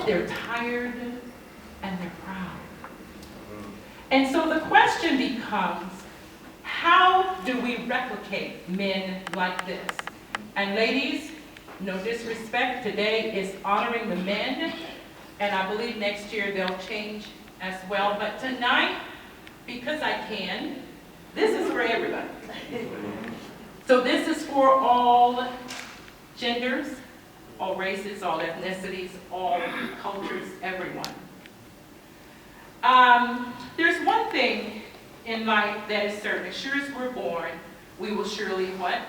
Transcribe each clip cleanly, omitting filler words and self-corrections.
they're tired, and they're proud. And so the question becomes, how do we replicate men like this? And ladies, no disrespect, today is honoring the men, and I believe next year they'll change as well. But tonight, because I can, this is for everybody. So this is for all genders, all races, all ethnicities, all cultures, everyone. There's one thing in life that is certain. As sure as we're born, we will surely what?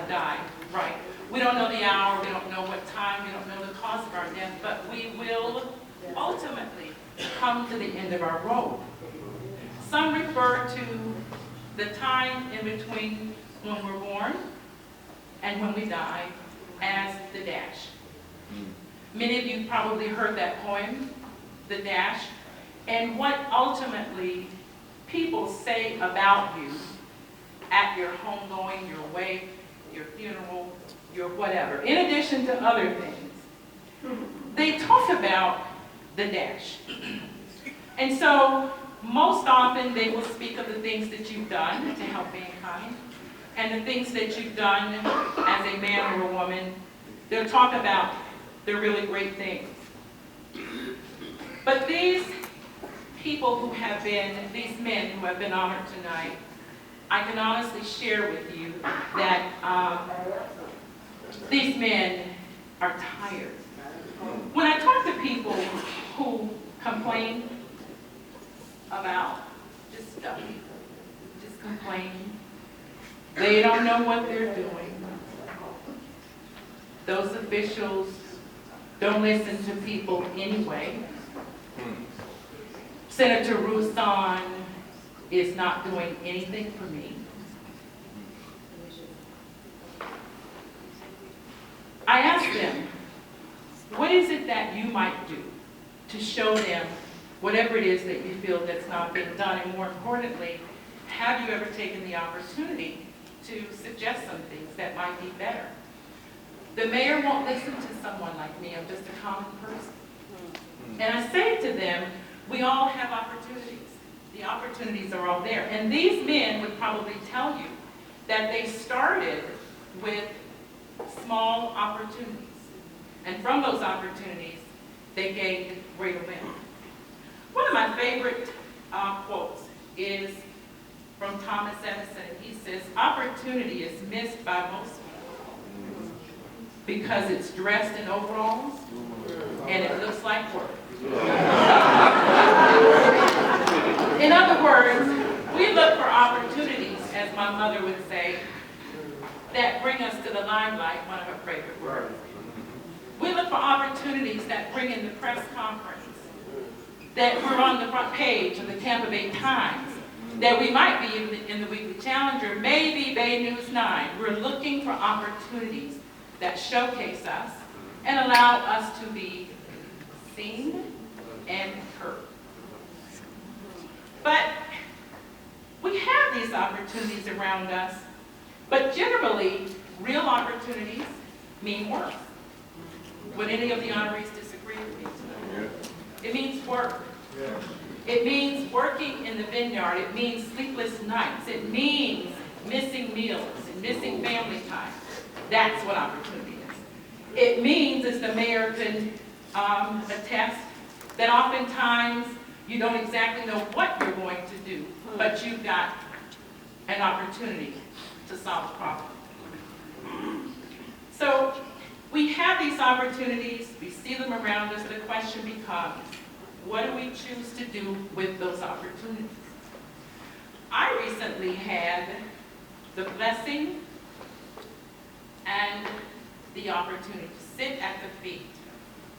Die. Right. We don't know the hour, we don't know what time, we don't know the cause of our death, but we will ultimately come to the end of our road. Some refer to the time in between when we're born and when we die as the dash. Many of you probably heard that poem, The Dash, and what ultimately people say about you at your homegoing, your wake, your funeral, your whatever, in addition to other things. They talk about the dash. And so most often they will speak of the things that you've done to help mankind and the things that you've done as a man or a woman. They'll talk about the really great things. But these people who have been, these men who have been honored tonight, I can honestly share with you that these men are tired. When I talk to people who complain about just stuff, just complain, they don't know what they're doing. Those officials don't listen to people anyway. Senator Rousseau is not doing anything for me. I asked them, what is it that you might do to show them whatever it is that you feel that's not being done? And more importantly, have you ever taken the opportunity to suggest some things that might be better? The mayor won't listen to someone like me. I'm just a common person. And I say to them, we all have opportunities. The opportunities are all there. And these men would probably tell you that they started with small opportunities. And from those opportunities, they gained greater men. One of my favorite quotes is from Thomas Edison. He says, opportunity is missed by most people because it's dressed in overalls and it looks like work. In other words, we look for opportunities, as my mother would say, that bring us to the limelight, one of her favorite words. We look for opportunities that bring in the press conference, that we're on the front page of the Tampa Bay Times, that we might be in the Weekly Challenger, maybe Bay News 9. We're looking for opportunities that showcase us and allow us to be seen and heard. But we have these opportunities around us, but generally, real opportunities mean work. Would any of the honorees disagree with me tonight? Yeah. It means work. Yeah. It means working in the vineyard. It means sleepless nights. It means missing meals and missing family time. That's what opportunity is. It means, as the mayor can attest, that oftentimes you don't exactly know what you're going to do, but you've got an opportunity to solve a problem. So we have these opportunities, we see them around us. The question becomes, what do we choose to do with those opportunities? I recently had the blessing and the opportunity to sit at the feet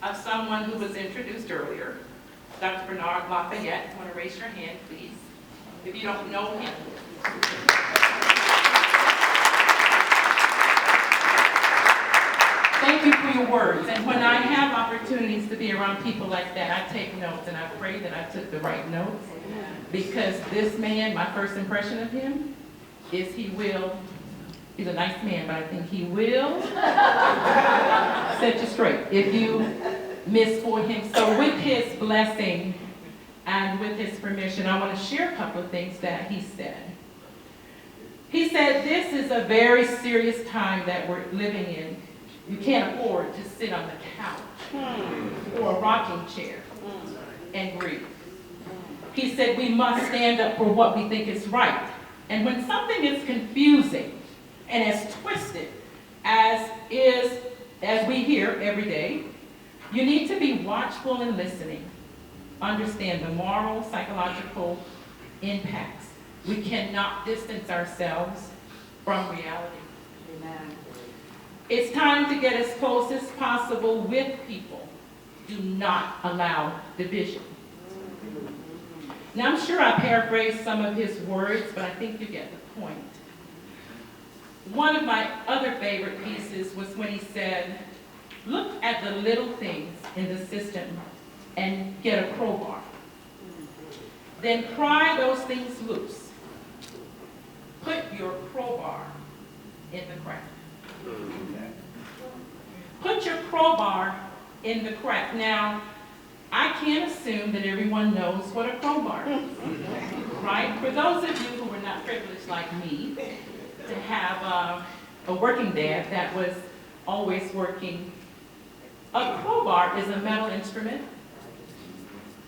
of someone who was introduced earlier, Dr. Bernard Lafayette. You want to raise your hand, please, if you don't know him. Thank you for your words. And when I have opportunities to be around people like that, I take notes, and I pray that I took the right notes, because this man, my first impression of him is he's a nice man, but I think he will set you straight. If you miss for him. So with his blessing and with his permission, I want to share a couple of things that he said. He said, this is a very serious time that we're living in. You can't afford to sit on the couch or a rocking chair and grieve. He said, we must stand up for what we think is right. And when something is confusing and as twisted as we hear every day, you need to be watchful and listening. Understand the moral, psychological impacts. We cannot distance ourselves from reality. Amen. It's time to get as close as possible with people. Do not allow division. Now, I'm sure I paraphrased some of his words, but I think you get the point. One of my other favorite pieces was when he said, look at the little things in the system and get a crowbar. Then pry those things loose. Put your crowbar in the crack. Put your crowbar in the crack. Now, I can't assume that everyone knows what a crowbar is, right? For those of you who were not privileged like me to have a working dad that was always working, a crowbar is a metal instrument.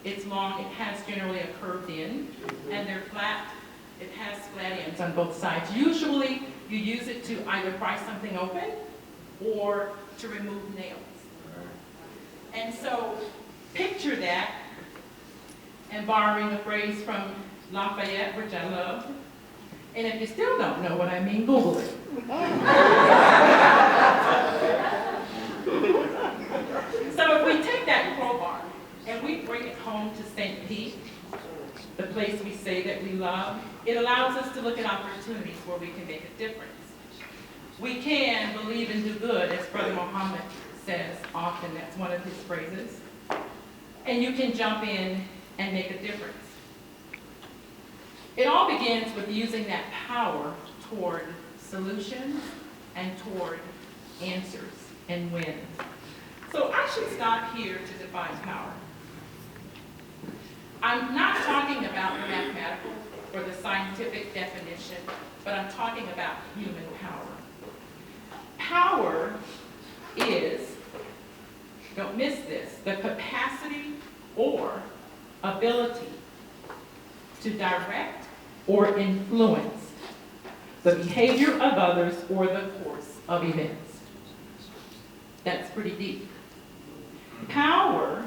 It's long, it has generally a curved end, and they're flat. It has flat ends on both sides. Usually, you use it to either pry something open or to remove nails. And so, picture that, and borrowing a phrase from Lafayette, which I love, and if you still don't know what I mean, Google it. So if we take that crowbar and we bring it home to St. Pete, the place we say that we love, it allows us to look at opportunities where we can make a difference. We can believe and do good, as Brother Muhammad says often. That's one of his phrases. And you can jump in and make a difference. It all begins with using that power toward solutions and toward answers and wins. So I should stop here to define power. I'm not talking about the mathematical or the scientific definition, but I'm talking about human power. Power is, don't miss this, the capacity or ability to direct or influence the behavior of others or the course of events. That's pretty deep. Power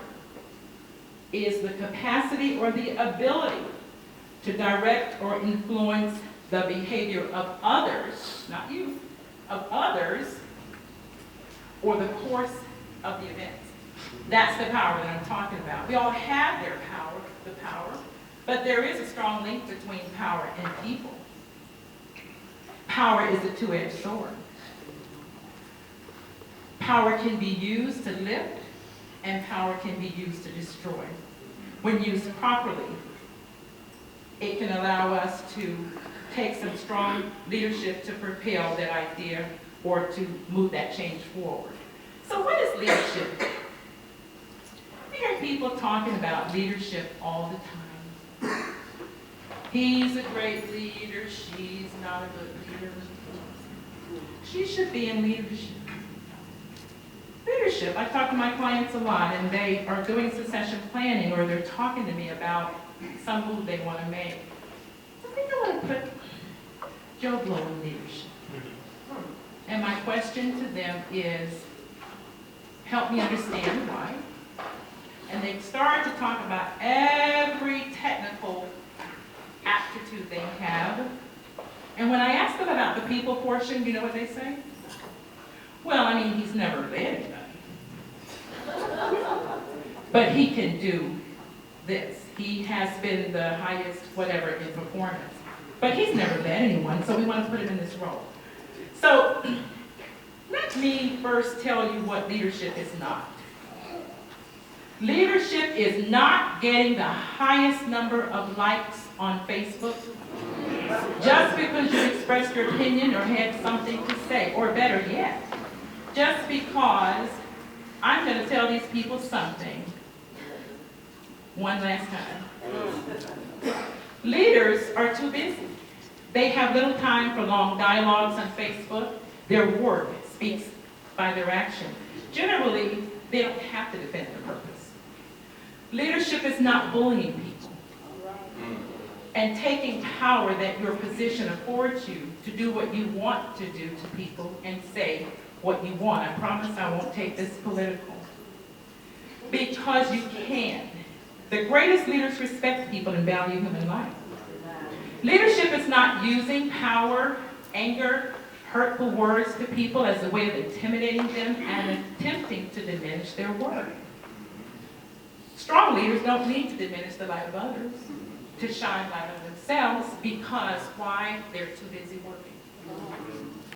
is the capacity or the ability to direct or influence the behavior of others, not you, of others, or the course of the events. That's the power that I'm talking about. We all have their power, the power, but there is a strong link between power and people. Power is a two-edged sword. Power can be used to lift, and power can be used to destroy. When used properly, it can allow us to take some strong leadership to propel that idea or to move that change forward. So what is leadership? I hear people talking about leadership all the time. He's a great leader, she's not a good leader. She should be in leadership. Leadership, I talk to my clients a lot, and they are doing succession planning, or they're talking to me about some move they want to make. I think I want to put Joe Blow in leadership. And my question to them is, help me understand why. And they start to talk about every technical aptitude they have. And when I ask them about the people portion, you know what they say? Well, I mean, he's never led anybody. But he can do this. He has been the highest whatever in performance. But he's never led anyone, so we want to put him in this role. So let me first tell you what leadership is not. Leadership is not getting the highest number of likes on Facebook just because you expressed your opinion or had something to say, or better yet, just because I'm going to tell these people something one last time. Leaders are too busy. They have little time for long dialogues on Facebook. Their work speaks by their action. Generally, they don't have to defend their purpose. Leadership is not bullying people and taking power that your position affords you to do what you want to do to people and say what you want. I promise I won't take this political. Because you can. The greatest leaders respect people and value human life. Leadership is not using power, anger, hurtful words to people as a way of intimidating them and attempting to diminish their worth. Strong leaders don't need to diminish the light of others, to shine light on themselves, because why? They're too busy working.